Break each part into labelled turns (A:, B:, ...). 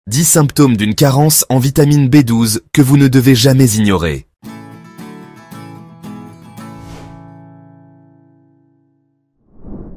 A: 10 symptômes d'une carence en vitamine B12 que vous ne devez jamais ignorer.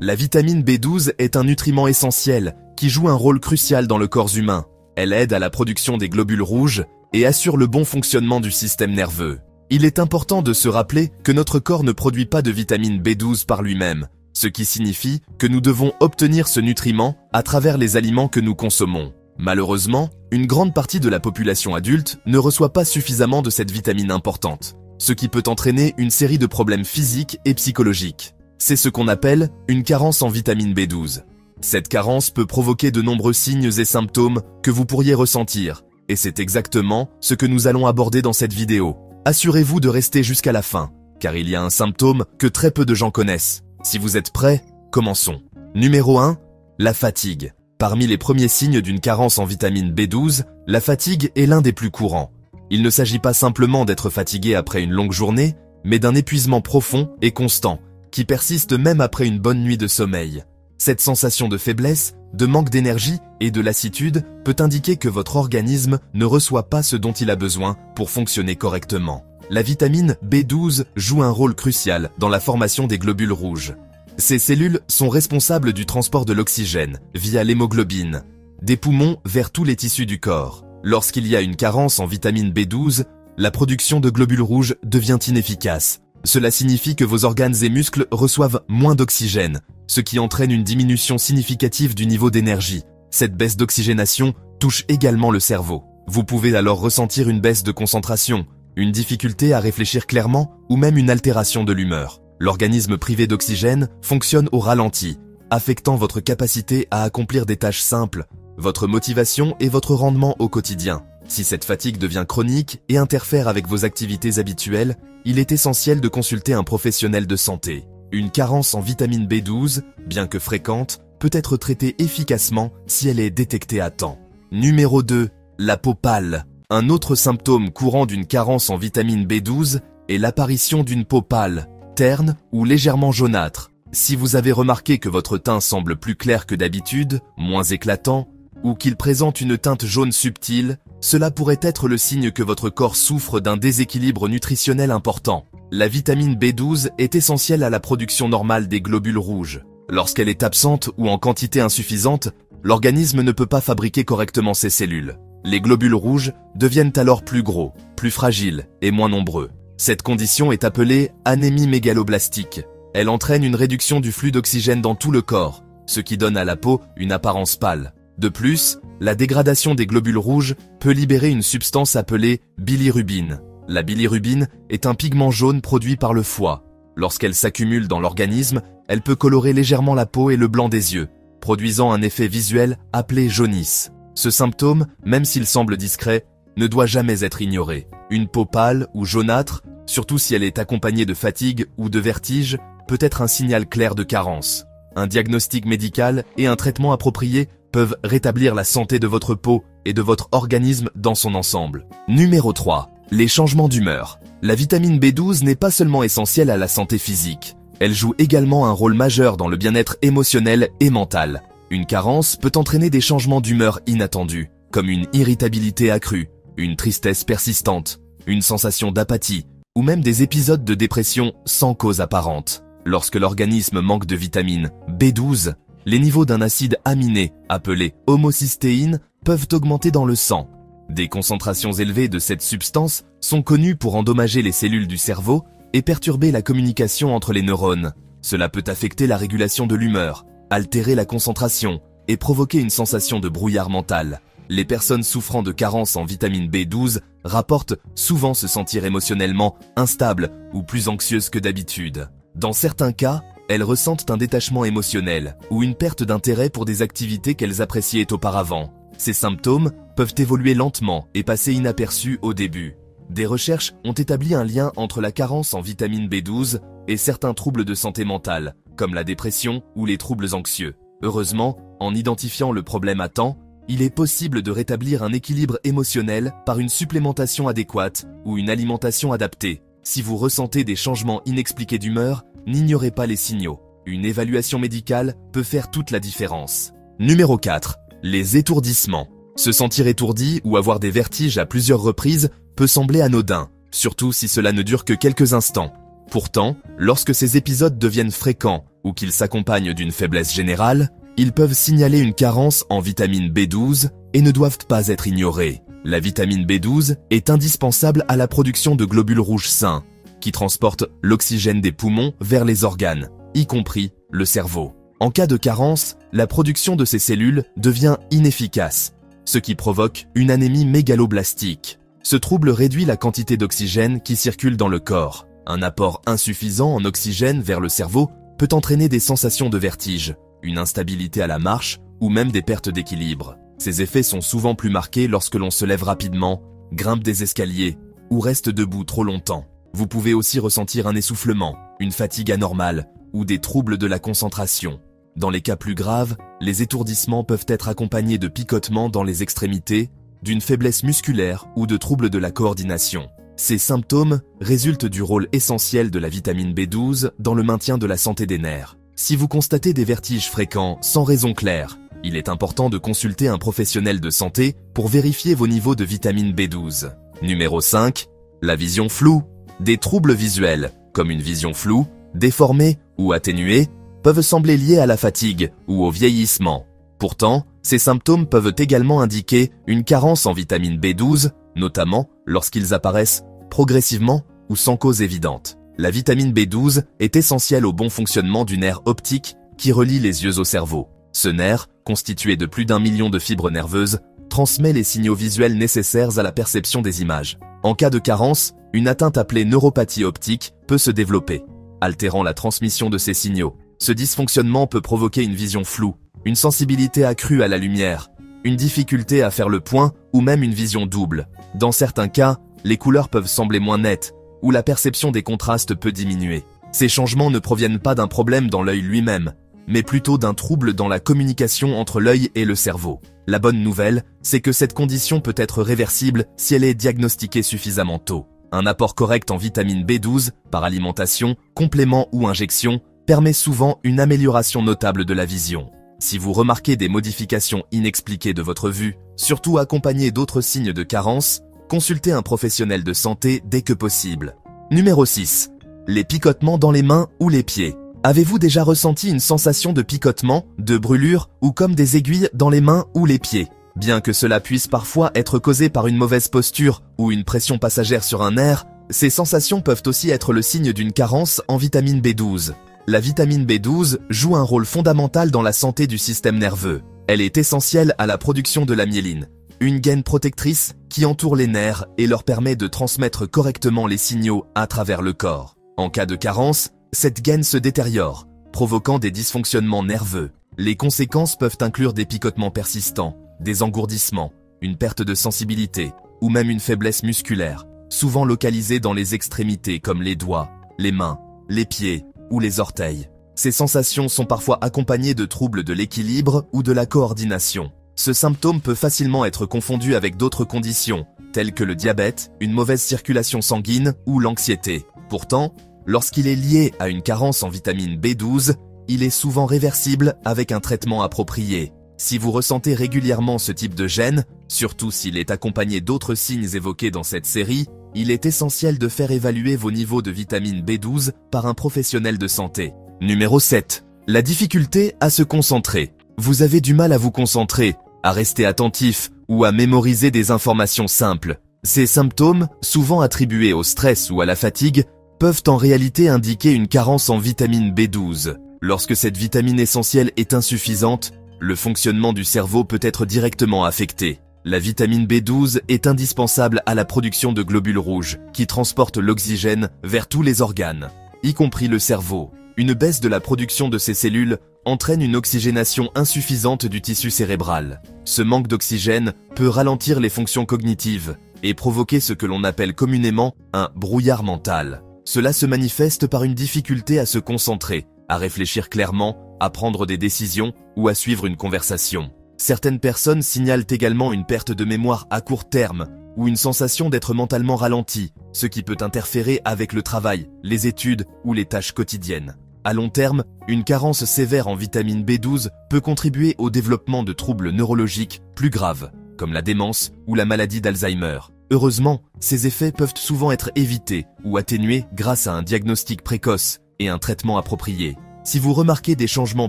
A: La vitamine B12 est un nutriment essentiel qui joue un rôle crucial dans le corps humain. Elle aide à la production des globules rouges et assure le bon fonctionnement du système nerveux. Il est important de se rappeler que notre corps ne produit pas de vitamine B12 par lui-même, ce qui signifie que nous devons obtenir ce nutriment à travers les aliments que nous consommons. Malheureusement, une grande partie de la population adulte ne reçoit pas suffisamment de cette vitamine importante, ce qui peut entraîner une série de problèmes physiques et psychologiques. C'est ce qu'on appelle une carence en vitamine B12. Cette carence peut provoquer de nombreux signes et symptômes que vous pourriez ressentir, et c'est exactement ce que nous allons aborder dans cette vidéo. Assurez-vous de rester jusqu'à la fin, car il y a un symptôme que très peu de gens connaissent. Si vous êtes prêts, commençons. Numéro 1, la fatigue. Parmi les premiers signes d'une carence en vitamine B12, la fatigue est l'un des plus courants. Il ne s'agit pas simplement d'être fatigué après une longue journée, mais d'un épuisement profond et constant, qui persiste même après une bonne nuit de sommeil. Cette sensation de faiblesse, de manque d'énergie et de lassitude peut indiquer que votre organisme ne reçoit pas ce dont il a besoin pour fonctionner correctement. La vitamine B12 joue un rôle crucial dans la formation des globules rouges. Ces cellules sont responsables du transport de l'oxygène via l'hémoglobine, des poumons vers tous les tissus du corps. Lorsqu'il y a une carence en vitamine B12, la production de globules rouges devient inefficace. Cela signifie que vos organes et muscles reçoivent moins d'oxygène, ce qui entraîne une diminution significative du niveau d'énergie. Cette baisse d'oxygénation touche également le cerveau. Vous pouvez alors ressentir une baisse de concentration, une difficulté à réfléchir clairement ou même une altération de l'humeur. L'organisme privé d'oxygène fonctionne au ralenti, affectant votre capacité à accomplir des tâches simples, votre motivation et votre rendement au quotidien. Si cette fatigue devient chronique et interfère avec vos activités habituelles, il est essentiel de consulter un professionnel de santé. Une carence en vitamine B12, bien que fréquente, peut être traitée efficacement si elle est détectée à temps. Numéro 2. La peau pâle. Un autre symptôme courant d'une carence en vitamine B12 est l'apparition d'une peau pâle, terne ou légèrement jaunâtre. Si vous avez remarqué que votre teint semble plus clair que d'habitude, moins éclatant, ou qu'il présente une teinte jaune subtile, cela pourrait être le signe que votre corps souffre d'un déséquilibre nutritionnel important. La vitamine B12 est essentielle à la production normale des globules rouges. Lorsqu'elle est absente ou en quantité insuffisante, l'organisme ne peut pas fabriquer correctement ses cellules. Les globules rouges deviennent alors plus gros, plus fragiles et moins nombreux. Cette condition est appelée anémie mégaloblastique. Elle entraîne une réduction du flux d'oxygène dans tout le corps, ce qui donne à la peau une apparence pâle. De plus, la dégradation des globules rouges peut libérer une substance appelée bilirubine. La bilirubine est un pigment jaune produit par le foie. Lorsqu'elle s'accumule dans l'organisme, elle peut colorer légèrement la peau et le blanc des yeux, produisant un effet visuel appelé jaunisse. Ce symptôme, même s'il semble discret, ne doit jamais être ignoré. Une peau pâle ou jaunâtre, surtout si elle est accompagnée de fatigue ou de vertige, peut être un signal clair de carence. Un diagnostic médical et un traitement approprié peuvent rétablir la santé de votre peau et de votre organisme dans son ensemble. Numéro 3. Les changements d'humeur. La vitamine B12 n'est pas seulement essentielle à la santé physique. Elle joue également un rôle majeur dans le bien-être émotionnel et mental. Une carence peut entraîner des changements d'humeur inattendus, comme une irritabilité accrue, une tristesse persistante, une sensation d'apathie, ou même des épisodes de dépression sans cause apparente. Lorsque l'organisme manque de vitamine B12, les niveaux d'un acide aminé, appelé homocystéine, peuvent augmenter dans le sang. Des concentrations élevées de cette substance sont connues pour endommager les cellules du cerveau et perturber la communication entre les neurones. Cela peut affecter la régulation de l'humeur, altérer la concentration et provoquer une sensation de brouillard mental. Les personnes souffrant de carence en vitamine B12 rapportent souvent se sentir émotionnellement instables ou plus anxieuses que d'habitude. Dans certains cas, elles ressentent un détachement émotionnel ou une perte d'intérêt pour des activités qu'elles appréciaient auparavant. Ces symptômes peuvent évoluer lentement et passer inaperçus au début. Des recherches ont établi un lien entre la carence en vitamine B12 et certains troubles de santé mentale, comme la dépression ou les troubles anxieux. Heureusement, en identifiant le problème à temps, il est possible de rétablir un équilibre émotionnel par une supplémentation adéquate ou une alimentation adaptée. Si vous ressentez des changements inexpliqués d'humeur, n'ignorez pas les signaux. Une évaluation médicale peut faire toute la différence. Numéro 4. Les étourdissements. Se sentir étourdi ou avoir des vertiges à plusieurs reprises peut sembler anodin, surtout si cela ne dure que quelques instants. Pourtant, lorsque ces épisodes deviennent fréquents ou qu'ils s'accompagnent d'une faiblesse générale, ils peuvent signaler une carence en vitamine B12 et ne doivent pas être ignorés. La vitamine B12 est indispensable à la production de globules rouges sains, qui transportent l'oxygène des poumons vers les organes, y compris le cerveau. En cas de carence, la production de ces cellules devient inefficace, ce qui provoque une anémie mégaloblastique. Ce trouble réduit la quantité d'oxygène qui circule dans le corps. Un apport insuffisant en oxygène vers le cerveau peut entraîner des sensations de vertige, une instabilité à la marche ou même des pertes d'équilibre. Ces effets sont souvent plus marqués lorsque l'on se lève rapidement, grimpe des escaliers ou reste debout trop longtemps. Vous pouvez aussi ressentir un essoufflement, une fatigue anormale ou des troubles de la concentration. Dans les cas plus graves, les étourdissements peuvent être accompagnés de picotements dans les extrémités, d'une faiblesse musculaire ou de troubles de la coordination. Ces symptômes résultent du rôle essentiel de la vitamine B12 dans le maintien de la santé des nerfs. Si vous constatez des vertiges fréquents sans raison claire, il est important de consulter un professionnel de santé pour vérifier vos niveaux de vitamine B12. Numéro 5. La vision floue. Des troubles visuels, comme une vision floue, déformée ou atténuée, peuvent sembler liés à la fatigue ou au vieillissement. Pourtant, ces symptômes peuvent également indiquer une carence en vitamine B12, notamment lorsqu'ils apparaissent progressivement ou sans cause évidente. La vitamine B12 est essentielle au bon fonctionnement du nerf optique qui relie les yeux au cerveau. Ce nerf, constitué de plus d'1 million de fibres nerveuses, transmet les signaux visuels nécessaires à la perception des images. En cas de carence, une atteinte appelée neuropathie optique peut se développer, altérant la transmission de ces signaux. Ce dysfonctionnement peut provoquer une vision floue, une sensibilité accrue à la lumière, une difficulté à faire le point ou même une vision double. Dans certains cas, les couleurs peuvent sembler moins nettes ou la perception des contrastes peut diminuer. Ces changements ne proviennent pas d'un problème dans l'œil lui-même, mais plutôt d'un trouble dans la communication entre l'œil et le cerveau. La bonne nouvelle, c'est que cette condition peut être réversible si elle est diagnostiquée suffisamment tôt. Un apport correct en vitamine B12, par alimentation, complément ou injection, permet souvent une amélioration notable de la vision. Si vous remarquez des modifications inexpliquées de votre vue, surtout accompagnées d'autres signes de carence, consultez un professionnel de santé dès que possible. Numéro 6. Les picotements dans les mains ou les pieds. Avez-vous déjà ressenti une sensation de picotement, de brûlure ou comme des aiguilles dans les mains ou les pieds? Bien que cela puisse parfois être causé par une mauvaise posture ou une pression passagère sur un nerf, ces sensations peuvent aussi être le signe d'une carence en vitamine B12. La vitamine B12 joue un rôle fondamental dans la santé du système nerveux. Elle est essentielle à la production de la myéline, une gaine protectrice qui entoure les nerfs et leur permet de transmettre correctement les signaux à travers le corps. En cas de carence, cette gaine se détériore, provoquant des dysfonctionnements nerveux. Les conséquences peuvent inclure des picotements persistants, des engourdissements, une perte de sensibilité ou même une faiblesse musculaire, souvent localisée dans les extrémités comme les doigts, les mains, les pieds ou les orteils. Ces sensations sont parfois accompagnées de troubles de l'équilibre ou de la coordination. Ce symptôme peut facilement être confondu avec d'autres conditions, telles que le diabète, une mauvaise circulation sanguine ou l'anxiété. Pourtant, lorsqu'il est lié à une carence en vitamine B12, il est souvent réversible avec un traitement approprié. Si vous ressentez régulièrement ce type de gêne, surtout s'il est accompagné d'autres signes évoqués dans cette série, il est essentiel de faire évaluer vos niveaux de vitamine B12 par un professionnel de santé. Numéro 7. La difficulté à se concentrer. Vous avez du mal à vous concentrer, à rester attentif ou à mémoriser des informations simples. Ces symptômes, souvent attribués au stress ou à la fatigue, peuvent en réalité indiquer une carence en vitamine B12. Lorsque cette vitamine essentielle est insuffisante, le fonctionnement du cerveau peut être directement affecté. La vitamine B12 est indispensable à la production de globules rouges, qui transportent l'oxygène vers tous les organes, y compris le cerveau. Une baisse de la production de ces cellules entraîne une oxygénation insuffisante du tissu cérébral. Ce manque d'oxygène peut ralentir les fonctions cognitives et provoquer ce que l'on appelle communément un brouillard mental. Cela se manifeste par une difficulté à se concentrer, à réfléchir clairement, à prendre des décisions ou à suivre une conversation. Certaines personnes signalent également une perte de mémoire à court terme ou une sensation d'être mentalement ralenti, ce qui peut interférer avec le travail, les études ou les tâches quotidiennes. À long terme, une carence sévère en vitamine B12 peut contribuer au développement de troubles neurologiques plus graves, comme la démence ou la maladie d'Alzheimer. Heureusement, ces effets peuvent souvent être évités ou atténués grâce à un diagnostic précoce et un traitement approprié. Si vous remarquez des changements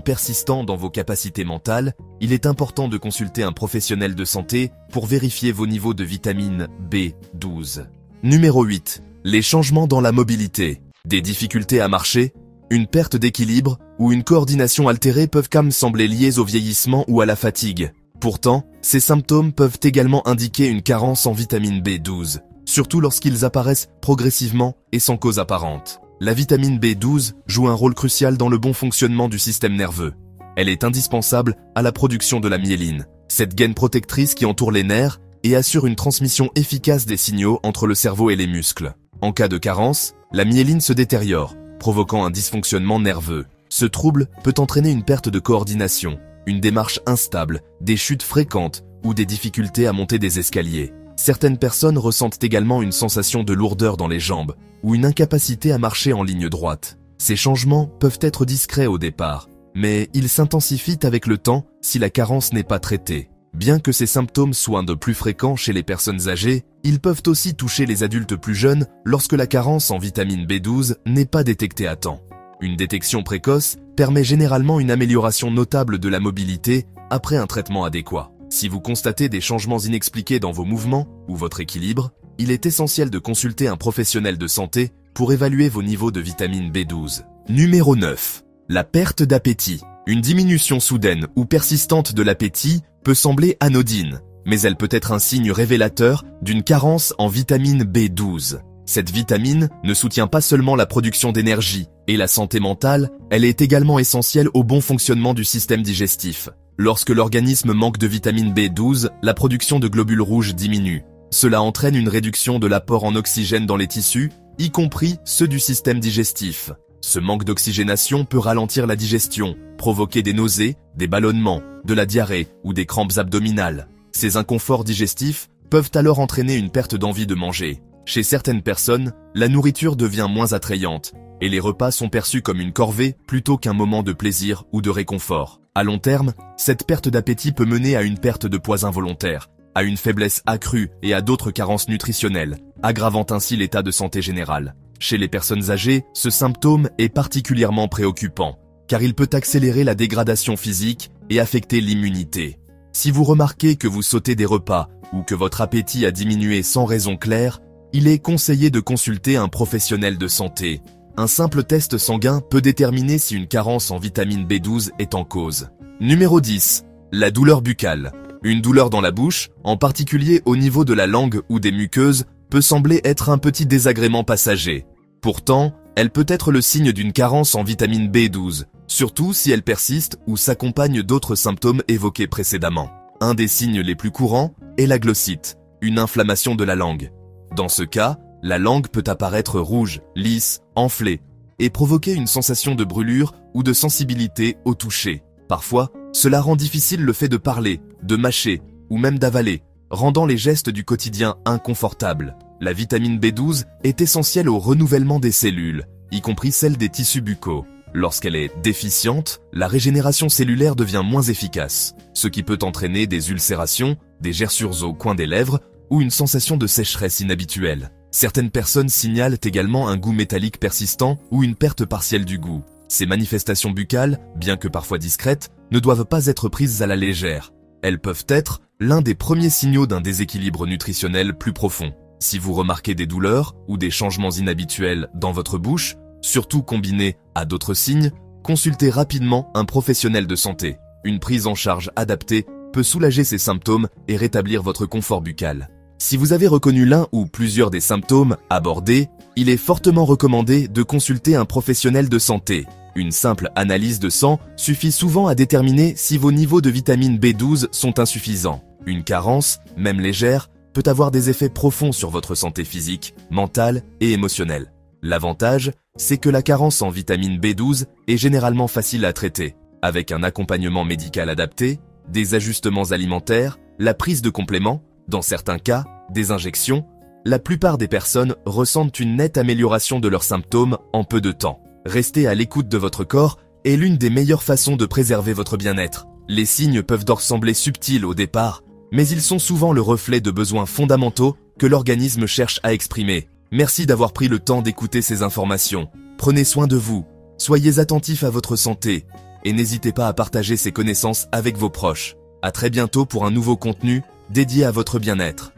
A: persistants dans vos capacités mentales, il est important de consulter un professionnel de santé pour vérifier vos niveaux de vitamine B12. Numéro 8. Les changements dans la mobilité. Des difficultés à marcher, une perte d'équilibre ou une coordination altérée peuvent comme sembler liées au vieillissement ou à la fatigue. Pourtant, ces symptômes peuvent également indiquer une carence en vitamine B12, surtout lorsqu'ils apparaissent progressivement et sans cause apparente. La vitamine B12 joue un rôle crucial dans le bon fonctionnement du système nerveux. Elle est indispensable à la production de la myéline, cette gaine protectrice qui entoure les nerfs et assure une transmission efficace des signaux entre le cerveau et les muscles. En cas de carence, la myéline se détériore, provoquant un dysfonctionnement nerveux. Ce trouble peut entraîner une perte de coordination, une démarche instable, des chutes fréquentes ou des difficultés à monter des escaliers. Certaines personnes ressentent également une sensation de lourdeur dans les jambes ou une incapacité à marcher en ligne droite. Ces changements peuvent être discrets au départ, mais ils s'intensifient avec le temps si la carence n'est pas traitée. Bien que ces symptômes soient de plus fréquents chez les personnes âgées, ils peuvent aussi toucher les adultes plus jeunes lorsque la carence en vitamine B12 n'est pas détectée à temps. Une détection précoce permet généralement une amélioration notable de la mobilité après un traitement adéquat. Si vous constatez des changements inexpliqués dans vos mouvements ou votre équilibre, il est essentiel de consulter un professionnel de santé pour évaluer vos niveaux de vitamine B12. Numéro 9. La perte d'appétit. Une diminution soudaine ou persistante de l'appétit peut sembler anodine, mais elle peut être un signe révélateur d'une carence en vitamine B12. Cette vitamine ne soutient pas seulement la production d'énergie et la santé mentale, elle est également essentielle au bon fonctionnement du système digestif. Lorsque l'organisme manque de vitamine B12, la production de globules rouges diminue. Cela entraîne une réduction de l'apport en oxygène dans les tissus, y compris ceux du système digestif. Ce manque d'oxygénation peut ralentir la digestion, provoquer des nausées, des ballonnements, de la diarrhée ou des crampes abdominales. Ces inconforts digestifs peuvent alors entraîner une perte d'envie de manger. Chez certaines personnes, la nourriture devient moins attrayante et les repas sont perçus comme une corvée plutôt qu'un moment de plaisir ou de réconfort. À long terme, cette perte d'appétit peut mener à une perte de poids involontaire, à une faiblesse accrue et à d'autres carences nutritionnelles, aggravant ainsi l'état de santé général. Chez les personnes âgées, ce symptôme est particulièrement préoccupant, car il peut accélérer la dégradation physique et affecter l'immunité. Si vous remarquez que vous sautez des repas ou que votre appétit a diminué sans raison claire, il est conseillé de consulter un professionnel de santé. Un simple test sanguin peut déterminer si une carence en vitamine B12 est en cause. Numéro 10. La douleur buccale. Une douleur dans la bouche, en particulier au niveau de la langue ou des muqueuses, peut sembler être un petit désagrément passager. Pourtant, elle peut être le signe d'une carence en vitamine B12, surtout si elle persiste ou s'accompagne d'autres symptômes évoqués précédemment. Un des signes les plus courants est la glossite, une inflammation de la langue. Dans ce cas, la langue peut apparaître rouge, lisse, enflée, et provoquer une sensation de brûlure ou de sensibilité au toucher. Parfois, cela rend difficile le fait de parler, de mâcher ou même d'avaler, rendant les gestes du quotidien inconfortables. La vitamine B12 est essentielle au renouvellement des cellules, y compris celles des tissus buccaux. Lorsqu'elle est déficiente, la régénération cellulaire devient moins efficace, ce qui peut entraîner des ulcérations, des gerçures au coin des lèvres ou une sensation de sécheresse inhabituelle. Certaines personnes signalent également un goût métallique persistant ou une perte partielle du goût. Ces manifestations buccales, bien que parfois discrètes, ne doivent pas être prises à la légère. Elles peuvent être l'un des premiers signaux d'un déséquilibre nutritionnel plus profond. Si vous remarquez des douleurs ou des changements inhabituels dans votre bouche, surtout combinés à d'autres signes, consultez rapidement un professionnel de santé. Une prise en charge adaptée peut soulager ces symptômes et rétablir votre confort buccal. Si vous avez reconnu l'un ou plusieurs des symptômes abordés, il est fortement recommandé de consulter un professionnel de santé. Une simple analyse de sang suffit souvent à déterminer si vos niveaux de vitamine B12 sont insuffisants. Une carence, même légère, peut avoir des effets profonds sur votre santé physique, mentale et émotionnelle. L'avantage, c'est que la carence en vitamine B12 est généralement facile à traiter. Avec un accompagnement médical adapté, des ajustements alimentaires, la prise de compléments, dans certains cas, des injections, la plupart des personnes ressentent une nette amélioration de leurs symptômes en peu de temps. Rester à l'écoute de votre corps est l'une des meilleures façons de préserver votre bien-être. Les signes peuvent donc sembler subtils au départ, mais ils sont souvent le reflet de besoins fondamentaux que l'organisme cherche à exprimer. Merci d'avoir pris le temps d'écouter ces informations. Prenez soin de vous, soyez attentifs à votre santé, et n'hésitez pas à partager ces connaissances avec vos proches. À très bientôt pour un nouveau contenu dédié à votre bien-être.